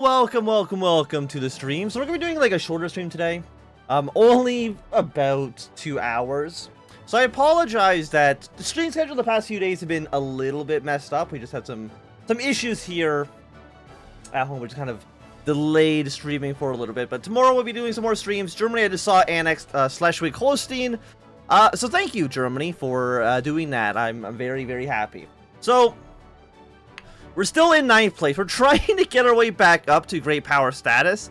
Welcome to the stream. So we're gonna be doing like a shorter stream today. Only about 2 hours. So I apologize that the stream schedule the past few days have been a little bit messed up. We just had some issues here at home, which kind of delayed streaming for a little bit. But tomorrow we'll be doing some more streams. Germany, I just saw annexed Schleswig-Holstein. So thank you, Germany, for doing that. I'm very, very happy. So we're still in 9th place. We're trying to get our way back up to great power status.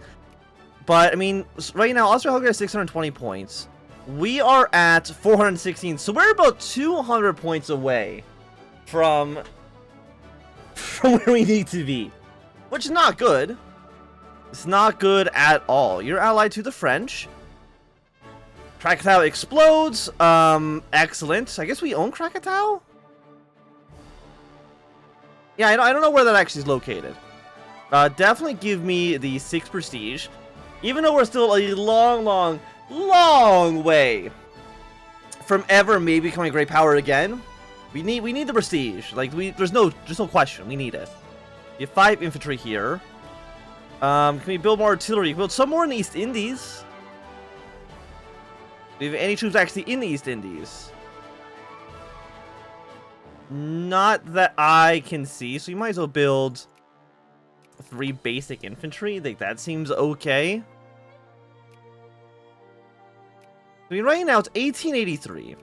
But, I mean, right now, Austria-Hungary has 620 points. We are at 416. So we're about 200 points away from where we need to be. Which is not good. It's not good at all. You're allied to the French. Krakatoa explodes. Excellent. I guess we own Krakatoa? Yeah, I don't know where that actually is located. Definitely give me the 6 prestige. Even though we're still a long way from ever maybe becoming a great power again. We need the prestige. Like there's no question. We need it. You have 5 infantry here. Can we build more artillery? Can we build some more in the East Indies? Do we have any troops actually in the East Indies? Not that I can see, so you might as well build 3 basic infantry. I think that seems okay. I mean, right now it's 1883.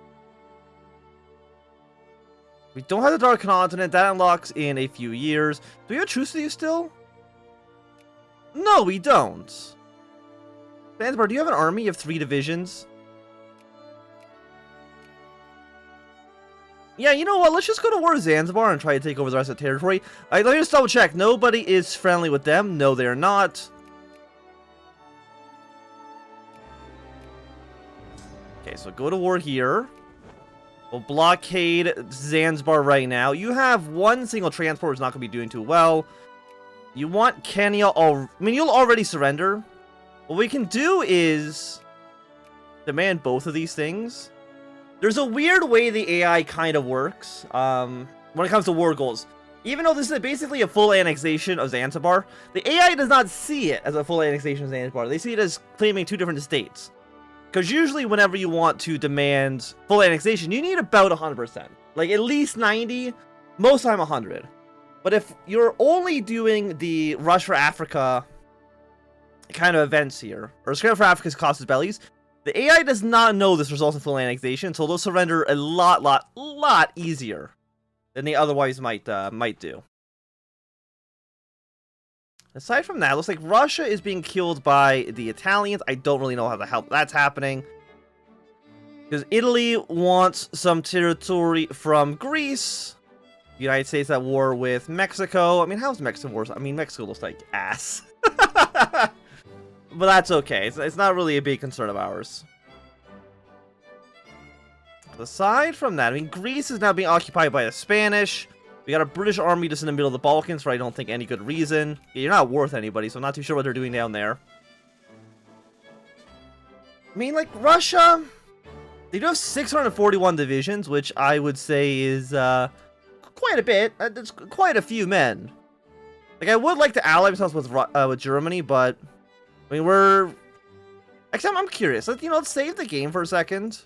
We don't have the Dark Continent. That unlocks in a few years. Do we have a truce with you still? No, we don't. Zanzibar, do you have an army? You have 3 divisions. Yeah, you know what? Let's just go to war with Zanzibar and try to take over the rest of the territory. Let me just double check. Nobody is friendly with them. No, they're not. Okay, so go to war here. We'll blockade Zanzibar right now. You have 1 single transport who's not going to be doing too well. You want Kenya I mean, you'll already surrender. What we can do is demand both of these things. There's a weird way the AI kind of works when it comes to war goals. Even though this is basically a full annexation of Zanzibar, the AI does not see it as a full annexation of Zanzibar. They see it as claiming 2 different states. Because usually whenever you want to demand full annexation, you need about 100%. Like at least 90, most time 100. But if you're only doing the Rush for Africa kind of events here, or Scramble for Africa's Costas Bellies, the AI does not know this results in full annexation, so they'll surrender a lot easier than they otherwise might do. Aside from that, it looks like Russia is being killed by the Italians. I don't really know how the hell that's happening. Because Italy wants some territory from Greece. The United States at war with Mexico. I mean, how's Mexico war? I mean, Mexico looks like ass. But that's okay. It's not really a big concern of ours. Aside from that, I mean, Greece is now being occupied by the Spanish. We got a British army just in the middle of the Balkans for I don't think any good reason. Yeah, you're not worth anybody, so I'm not too sure what they're doing down there. I mean, like, Russia, they do have 641 divisions, which I would say is quite a bit. That's quite a few men. Like, I would like to ally myself with Germany, but I mean, actually, I'm curious. Let's save the game for a second.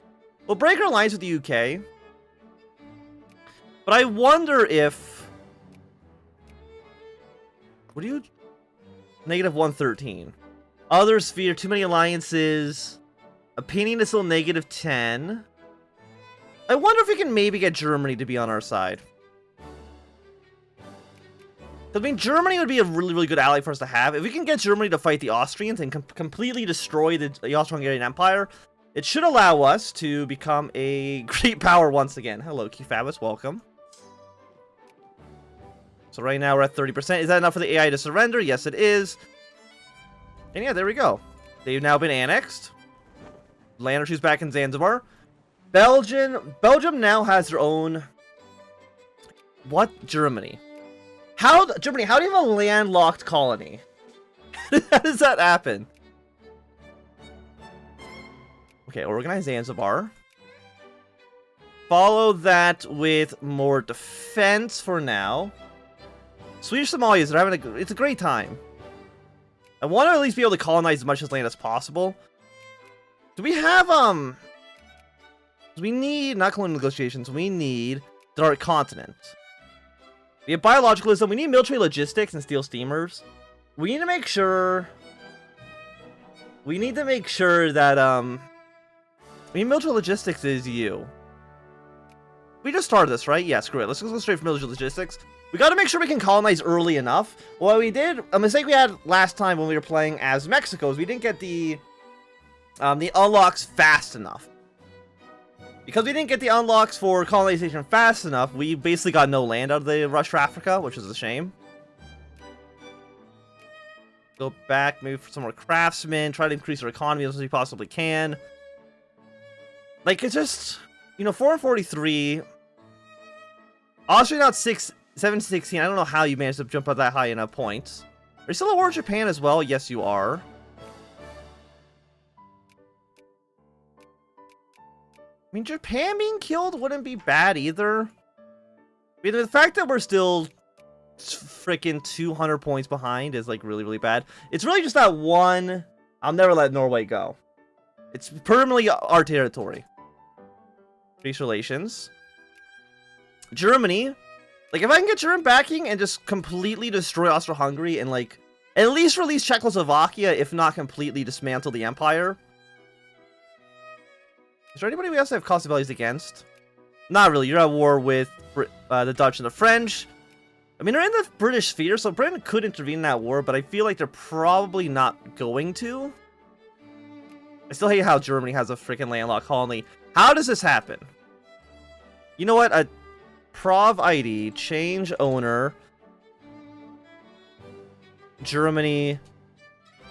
We'll break our alliance with the UK. But I wonder if... What do you... Negative 113. Other sphere, too many alliances. Opinion is still negative 10. I wonder if we can maybe get Germany to be on our side. I mean, Germany would be a really good ally for us to have. If we can get Germany to fight the Austrians and completely destroy the Austro-Hungarian Empire, it should allow us to become a great power once again. Hello, Kefabus, welcome. So right now we're at 30%. Is that enough for the AI to surrender? Yes, it is. And yeah, there we go. They've now been annexed. Monarchies back in Zanzibar. Belgium now has their own... What? Germany. Germany, how do you have a landlocked colony? How does that happen? Okay, organize Zanzibar. Follow that with more defense for now. Swedish Somalians are having it's a great time. I want to at least be able to colonize as much of this land as possible. Do we have, we need, not colonial negotiations, we need the Dark Continent. We have biologicalism, we need military logistics and steel steamers. We need to make sure... We need to make sure that, we need military logistics is you. We just started this, right? Yeah, screw it. Let's just go straight for military logistics. We gotta make sure we can colonize early enough. What we did, a mistake we had last time when we were playing as Mexico is we didn't get the unlocks fast enough. Because we didn't get the unlocks for colonization fast enough, we basically got no land out of the rush for Africa, which is a shame. Go back, maybe for some more craftsmen, try to increase our economy as we possibly can. Like, it's just, you know, 443. Austria not 7-16. I don't know how you managed to jump up that high enough points. Are you still at war with Japan as well? Yes, you are. I mean, Japan being killed wouldn't be bad either. I mean, the fact that we're still freaking 200 points behind is, like, really, really bad. It's really just that one. I'll never let Norway go. It's permanently our territory. Peace relations. Germany. Like, if I can get German backing and just completely destroy Austro-Hungary and, like, at least release Czechoslovakia, if not completely dismantle the empire. Is there anybody we also have cost of values against? Not really. You're at war with the Dutch and the French. I mean, they're in the British sphere, so Britain could intervene in that war, but I feel like they're probably not going to. I still hate how Germany has a freaking landlocked colony. How does this happen? You know what? A Prov ID, change owner, Germany,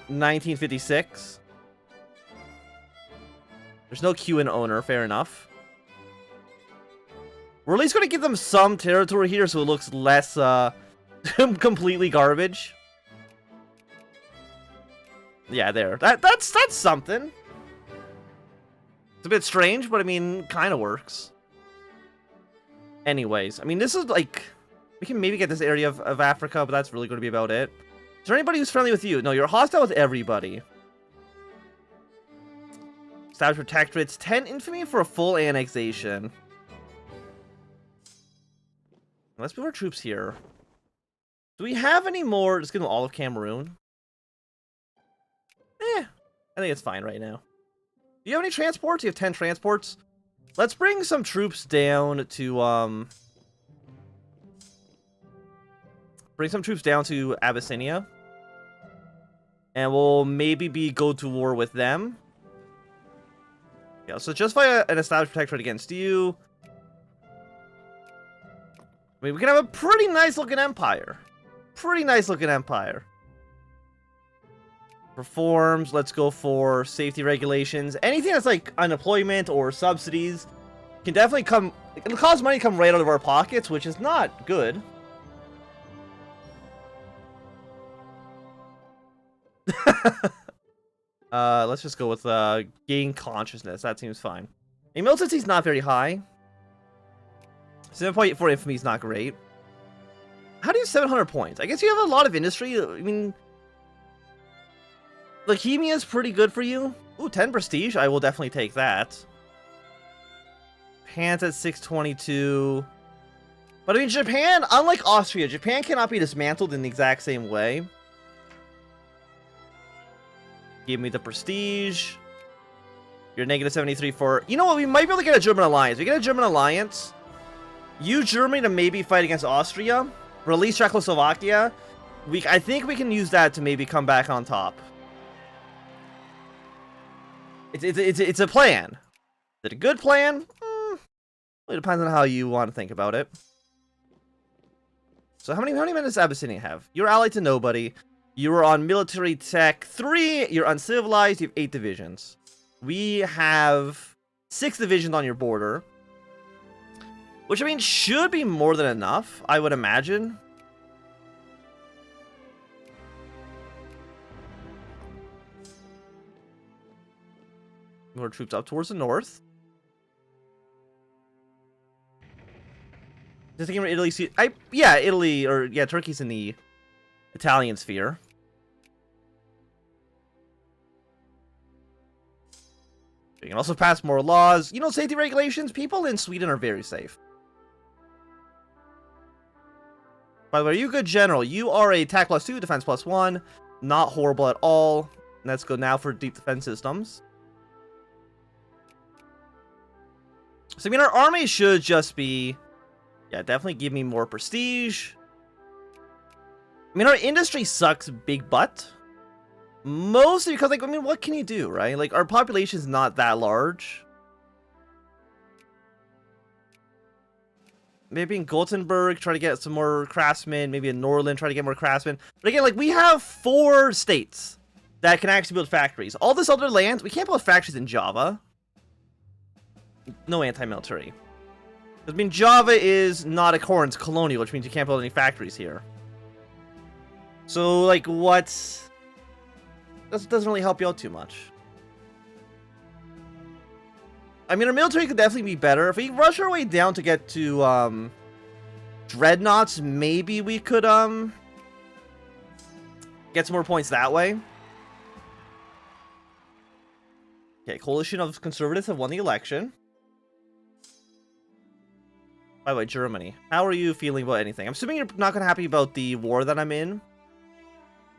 1956. There's no Q in owner, fair enough. We're at least going to give them some territory here so it looks less completely garbage. Yeah, there. That's something. It's a bit strange, but I mean, kind of works. Anyways, I mean, this is like... We can maybe get this area of Africa, but that's really going to be about it. Is there anybody who's friendly with you? No, you're hostile with everybody. Establish protectorates. 10 infamy for a full annexation. Let's move our troops here. Do we have any more? Just give them all of Cameroon. I think it's fine right now. Do you have any transports? You have 10 transports. Let's bring some troops down to, bring some troops down to Abyssinia. And we'll maybe go to war with them. Yeah, so justify an established protectorate against you. I mean, we can have a pretty nice looking empire. Pretty nice looking empire. Reforms, let's go for safety regulations. Anything that's like unemployment or subsidies can definitely come... It'll cause money to come right out of our pockets, which is not good. Let's just go with gain consciousness. That seems fine. A militancy is not very high. 7.84 infamy is not great. How do you have 700 points? I guess you have a lot of industry. I mean, Bohemia is pretty good for you. Ooh, 10 prestige. I will definitely take that. Japan's at 622. But I mean, Japan, unlike Austria, Japan cannot be dismantled in the exact same way. Give me the prestige. You're negative 73 for... You know what? We might be able to get a German alliance. We get a German alliance. Use Germany to maybe fight against Austria. Release Czechoslovakia. I think we can use that to maybe come back on top. It's a plan. Is it a good plan? It depends on how you want to think about it. So how many men does Abyssinia have? You're allied to nobody. You are on military tech 3. You're uncivilized. You have 8 divisions. We have 6 divisions on your border. Which, I mean, should be more than enough, I would imagine. More troops up towards the north. Just thinking about Italy. Yeah, Italy, or yeah, Turkey's in the Italian sphere. We can also pass more laws. You know, safety regulations. People in Sweden are very safe. By the way, are you a good general? You are a attack +2, defense +1. Not horrible at all. Let's go now for deep defense systems. So, I mean, our army should just be... Yeah, definitely give me more prestige. I mean, our industry sucks big butt. Mostly because, like, I mean, what can you do, right? Like, our population's not that large. Maybe in Gothenburg, try to get some more craftsmen. Maybe in Norrland, try to get more craftsmen. But again, like, we have 4 states that can actually build factories. All this other land, we can't build factories in Java. No anti-military. I mean, Java is not a core, it's colonial, which means you can't build any factories here. So, like, what? That doesn't really help you out too much. I mean, our military could definitely be better. If we rush our way down to get to, dreadnoughts, maybe we could, get some more points that way. Okay, coalition of conservatives have won the election. By the way, Germany. How are you feeling about anything? I'm assuming you're not gonna happy about the war that I'm in.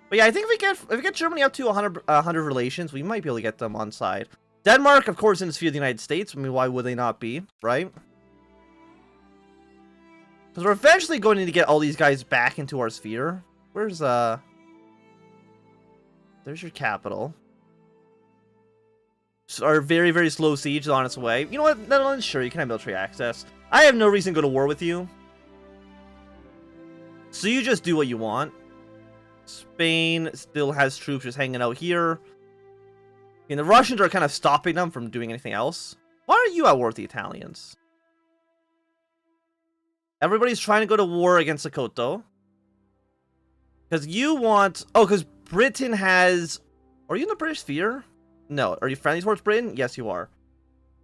But yeah, I think if we get Germany up to 100 relations, we might be able to get them on side. Denmark, of course, in the sphere of the United States. I mean, why would they not be, right? Because we're eventually going to need to get all these guys back into our sphere. Where's, there's your capital. So our very, very slow siege is on its way. You know what, Netherlands? Sure, you can have military access. I have no reason to go to war with you. So you just do what you want. Spain still has troops just hanging out here. I mean, the Russians are kind of stopping them from doing anything else. Why are you at war with the Italians? Everybody's trying to go to war against Sokoto. Because you want... Oh, because Britain has... Are you in the British sphere? No. Are you friendly towards Britain? Yes, you are.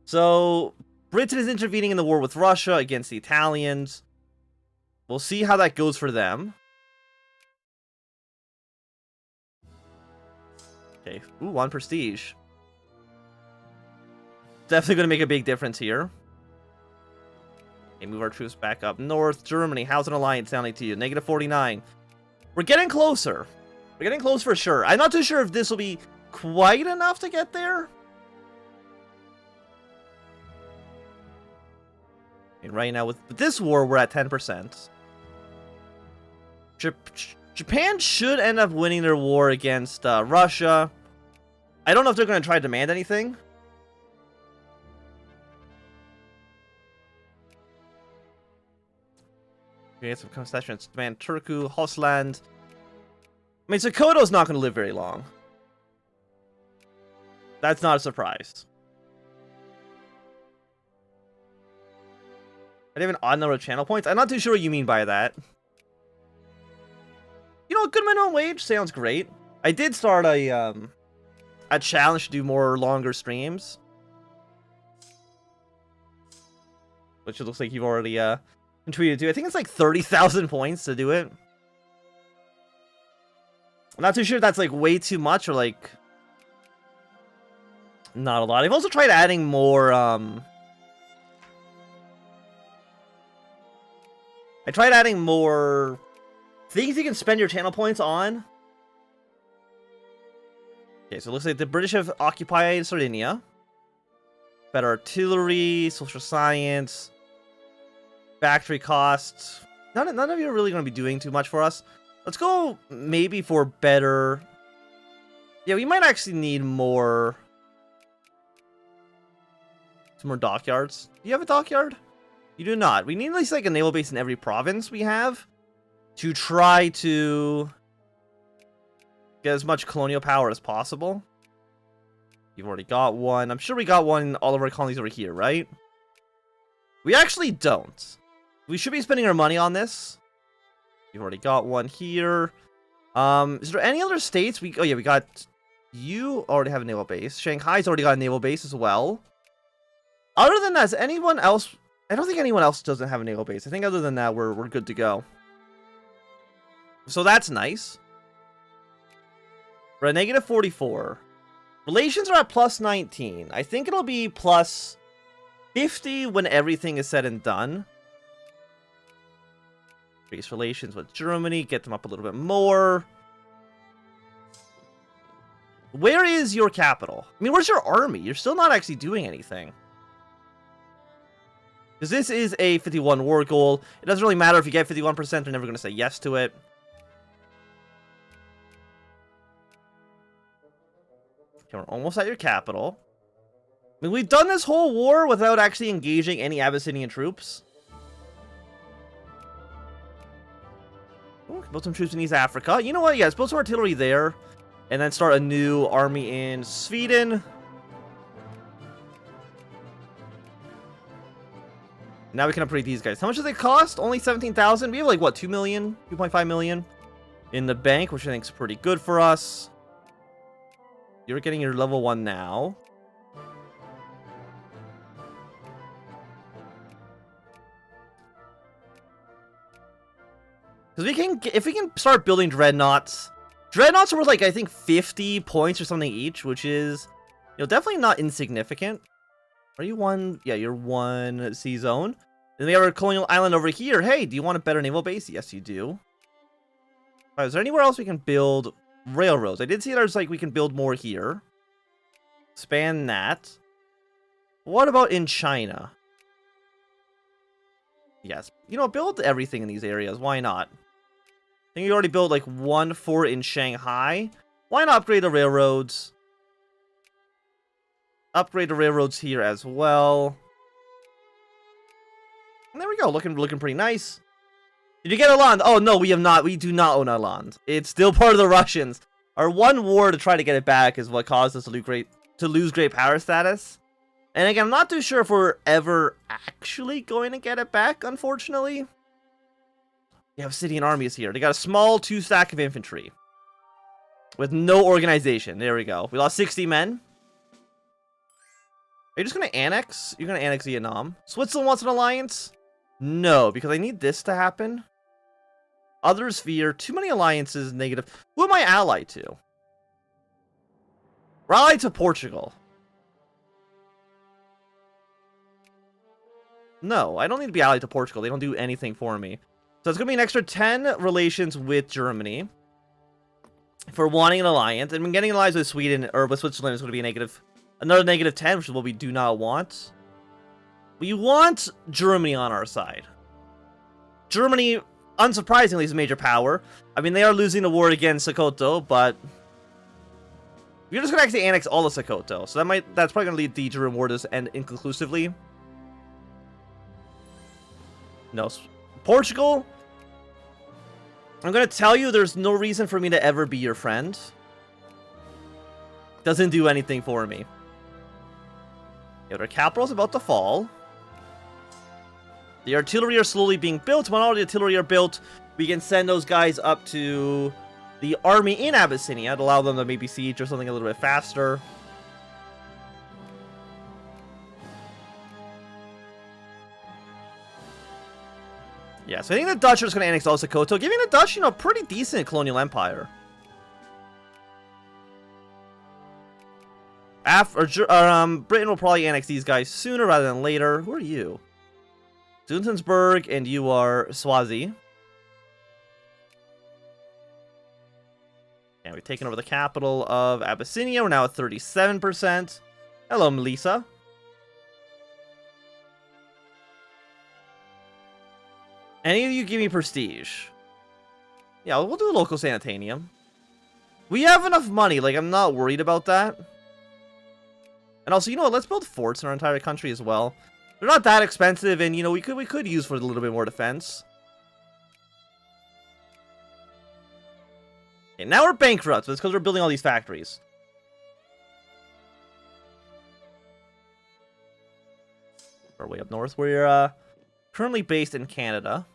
So, Britain is intervening in the war with Russia against the Italians. We'll see how that goes for them. Okay. Ooh, 1 prestige. Definitely going to make a big difference here. Okay, move our troops back up north. Germany, how's an alliance sounding to you? -49. We're getting closer. We're getting close for sure. I'm not too sure if this will be quite enough to get there. And right now, with this war, we're at 10%. Japan should end up winning their war against Russia. I don't know if they're going to try to demand anything. We get some concessions. Demand Turku, Hosland. I mean, Sokoto's not going to live very long. That's not a surprise. I have an odd number of channel points. I'm not too sure what you mean by that. You know, good minimum wage sounds great. I did start a challenge to do more longer streams, which it looks like you've already contributed to. I think it's like 30,000 points to do it. I'm not too sure if that's like way too much or like not a lot. I've also tried adding more. I tried adding more things you can spend your channel points on. Okay, so it looks like the British have occupied Sardinia. Better artillery, social science, factory costs. None of you are really going to be doing too much for us. Let's go maybe for better... Yeah, we might actually need more... Some more dockyards. Do you have a dockyard? You do not. We need at least like a naval base in every province we have to try to get as much colonial power as possible. You've already got one. I'm sure we got one in all of our colonies over here, right? We actually don't. We should be spending our money on this. You've already got one here. Is there any other states? Oh yeah, we got... You already have a naval base. Shanghai's already got a naval base as well. Other than that, is anyone else... I don't think anyone else doesn't have a naval base. I think other than that, we're good to go. So that's nice. We're at -44. Relations are at plus 19. I think it'll be plus 50 when everything is said and done. Increase relations with Germany, get them up a little bit more. Where is your capital? I mean, where's your army? You're still not actually doing anything. Because this is a 51 war goal. It doesn't really matter if you get 51%, they're never going to say yes to it. Okay, we're almost at your capital. I mean, we've done this whole war without actually engaging any Abyssinian troops. Ooh, build some troops in East Africa. You know what? Yeah, let's build some artillery there. And then start a new army in Sweden. Now we can upgrade these guys. How much do they cost? Only 17,000? We have like, what, 2 million? 2.5 million in the bank, which I think is pretty good for us. You're getting your level 1 now. Because if we can start building dreadnoughts. Dreadnoughts are worth like, I think 50 points or something each, which is, you know, definitely not insignificant. Are you one? Yeah, you're one sea zone. Then we have our colonial island over here. Hey, do you want a better naval base? Yes, you do. All right, is there anywhere else we can build railroads? I did see there's like we can build more here. Span that. What about in China? Yes, you know, build everything in these areas. Why not? I think you already built like 1 fort in Shanghai. Why not upgrade the railroads? Upgrade the railroads here as well. And there we go, looking pretty nice. Did you get a land? Oh no, we have not. We do not own a land. It's still part of the Russians. Our one war to try to get it back is what caused us to lose great power status. And again, I'm not too sure if we're ever actually going to get it back, unfortunately. You have Obsidian armies here. They got a small 2-stack of infantry. With no organization. There we go. We lost 60 men. Are you just going to annex? You're going to annex Vietnam. Switzerland wants an alliance? No, because I need this to happen. Other sphere. Too many alliances, negative. Who am I allied to? We're allied to Portugal. No, I don't need to be allied to Portugal. They don't do anything for me. So it's going to be an extra 10 relations with Germany. For wanting an alliance. And getting an alliance with Sweden, or with Switzerland is going to be a negative. Another negative 10, which is what we do not want. We want Germany on our side. Germany, unsurprisingly, is a major power. I mean, they are losing the war against Sokoto, but we're just going to actually annex all of Sokoto. So that's probably going to lead the German war to end inconclusively. No. Portugal, I'm going to tell you there's no reason for me to ever be your friend. Doesn't do anything for me. Yeah, their capital's about to fall. The artillery are slowly being built. When all the artillery are built, we can send those guys up to the army in Abyssinia to allow them to maybe siege or something a little bit faster. Yeah, so I think the Dutch are just going to annex all Sokoto, giving the Dutch, you know, a pretty decent colonial empire. Britain will probably annex these guys sooner rather than later. Who are you? Zuntensburg, and you are Swazi. And we've taken over the capital of Abyssinia. We're now at 37%. Hello, Melissa. Any of you give me prestige? Yeah, we'll do a local sanitarium. We have enough money. Like, I'm not worried about that. And also, you know what? Let's build forts in our entire country as well. They're not that expensive, and, you know, we could use for a little bit more defense. Okay, now we're bankrupt, but it's because we're building all these factories. We're way up north. We're currently based in Canada.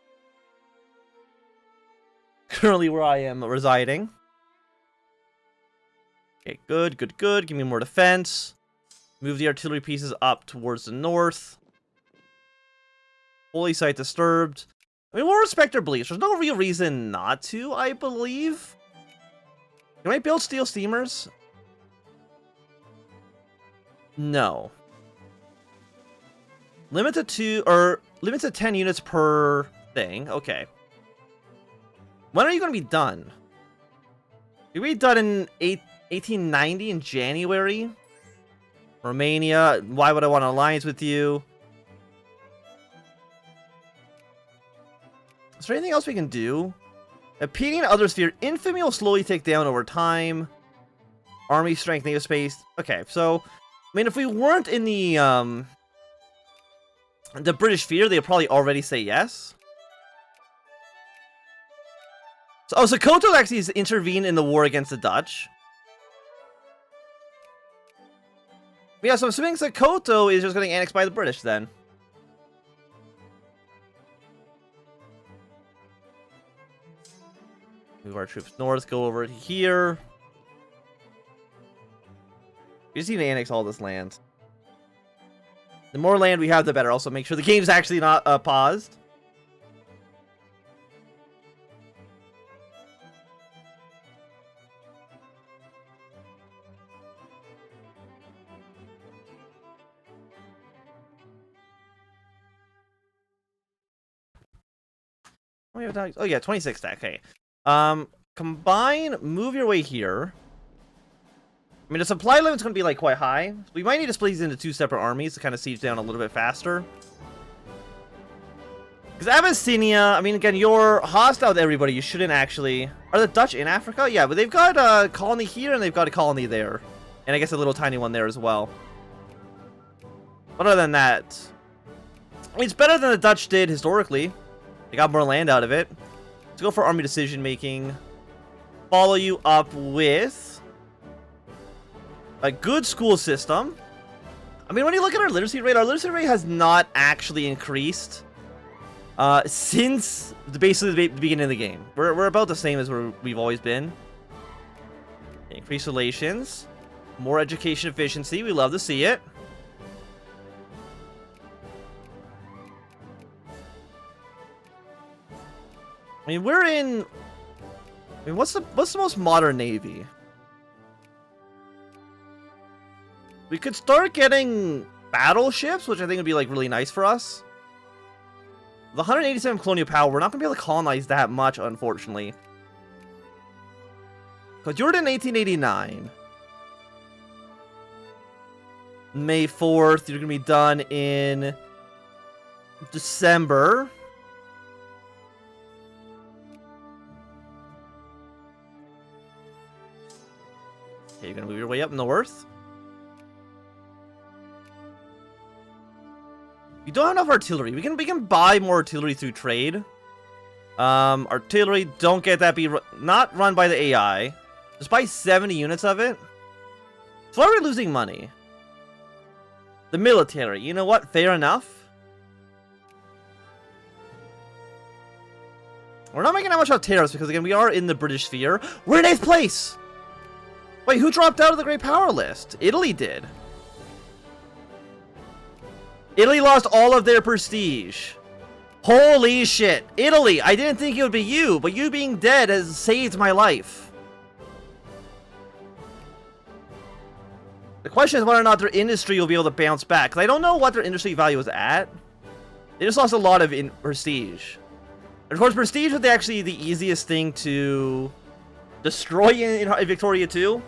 Currently where I am residing. Okay, good, good, good. Give me more defense. Move the artillery pieces up towards the north. Holy site disturbed. I mean, we'll respect their beliefs. There's no real reason not to, I believe. Can I build steel steamers? No. Limited to, or limited to 10 units per thing. Okay. When are you going to be done? You're going to be done in 1890 in January. Romania, why would I want an alliance with you? Is there anything else we can do? Impeding other sphere, infamy will slowly tick down over time. Army strength, naval space. Okay, so, I mean, if we weren't in the British sphere, they'd probably already say yes. So Koto actually has intervened in the war against the Dutch. Yeah, so I'm assuming Koto is just getting annexed by the British then. Move our troops north, go over here. We just need to annex all this land. The more land we have, the better. Also, make sure the game's actually not paused. Oh yeah, 26 stack. Okay. Combine, move your way here. I mean, the supply limit's going to be, like, quite high. We might need to split these into 2 separate armies to kind of siege down a little bit faster. Because Abyssinia, I mean, again, you're hostile with everybody. You shouldn't actually... Are the Dutch in Africa? Yeah, but they've got a colony here and they've got a colony there. And I guess a little tiny one there as well. But other than that... I mean, it's better than the Dutch did historically. They got more land out of it. Let's go for army decision making. Follow you up with a good school system. I mean, when you look at our literacy rate has not actually increased since basically the beginning of the game. We're about the same as we've always been. Increased relations, more education efficiency. We love to see it. I mean, we're in... I mean, what's the most modern navy? We could start getting battleships, which I think would be, like, really nice for us. The 187 colonial power, we're not going to be able to colonize that much, unfortunately. Because you're in 1889. May 4th, you're going to be done in December. Okay, you're gonna move your way up north. You don't have enough artillery. We can buy more artillery through trade. Artillery, don't get that not run by the AI. Just buy 70 units of it. So why are we losing money? The military, you know what? Fair enough. We're not making that much out of tariffs because again we are in the British sphere. We're in 8th place! Wait, who dropped out of the Great Power list? Italy did. Italy lost all of their prestige. Holy shit. Italy, I didn't think it would be you, but you being dead has saved my life. The question is whether or not their industry will be able to bounce back. Because I don't know what their industry value is at. They just lost a lot of prestige. And of course, prestige was actually the easiest thing to destroy in Victoria 2.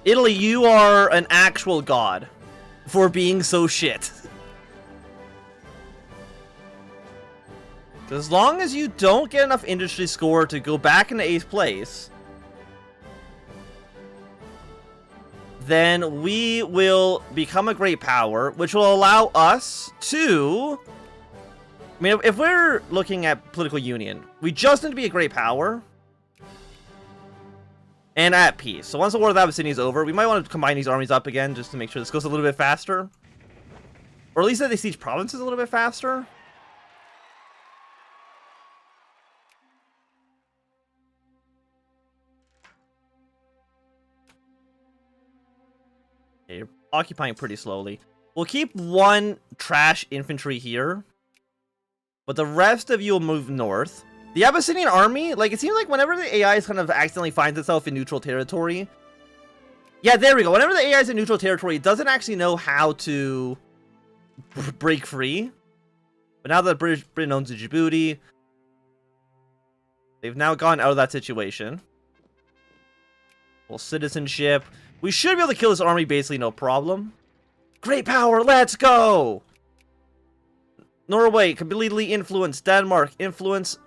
Italy, you are an actual god for being so shit. As long as you don't get enough industry score to go back into 8th place, then we will become a great power, which will allow us to... I mean, if we're looking at political union, we just need to be a great power and at peace. So once the War of Abyssinia is over, we might want to combine these armies up again just to make sure this goes a little bit faster. Or at least that they siege provinces a little bit faster. Okay, you're occupying pretty slowly. We'll keep 1 trash infantry here, but the rest of you will move north. The Abyssinian army, like, it seems like whenever the AI kind of accidentally finds itself in neutral territory, Yeah, there we go. Whenever the AI is in neutral territory, it doesn't actually know how to break free. But now that Britain owns Djibouti, they've now gotten out of that situation. Full citizenship. We should be able to kill this army basically no problem. Great power, let's go! Norway, completely influence. Denmark, influence...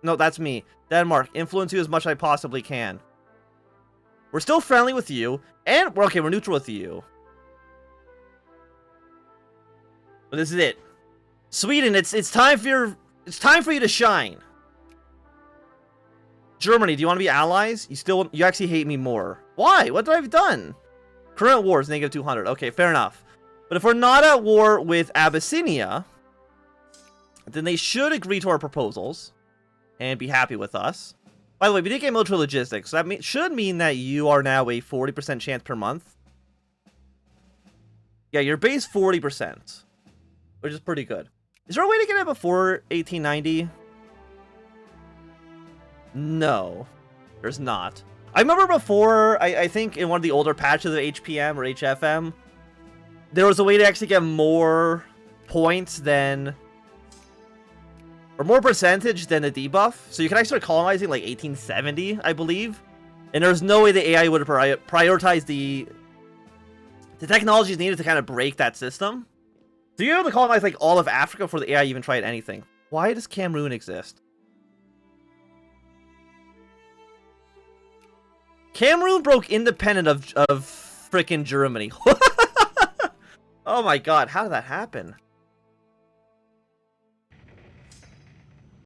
No, that's me. Denmark, influence you as much as I possibly can. We're still friendly with you, and we're neutral with you. But this is it. Sweden, it's time for you to shine. Germany, do you want to be allies? You actually hate me more. Why? What did I have done? Current war is negative 200. Okay, fair enough. But if we're not at war with Abyssinia, then they should agree to our proposals and be happy with us. By the way, we did get military logistics. So that should mean that you are now a 40% chance per month. Yeah, your base 40%, which is pretty good. Is there a way to get it before 1890? No, there's not. I remember before, I think in one of the older patches of HPM or HFM, there was a way to actually get more points than... or more percentage than the debuff. So you can actually start colonizing like 1870, I believe. And there's no way the AI would have prioritized the technologies needed to kind of break that system. So you're able to colonize like all of Africa before the AI even tried anything. Why does Cameroon exist? Cameroon broke independent of frickin' Germany. Oh my god, how did that happen?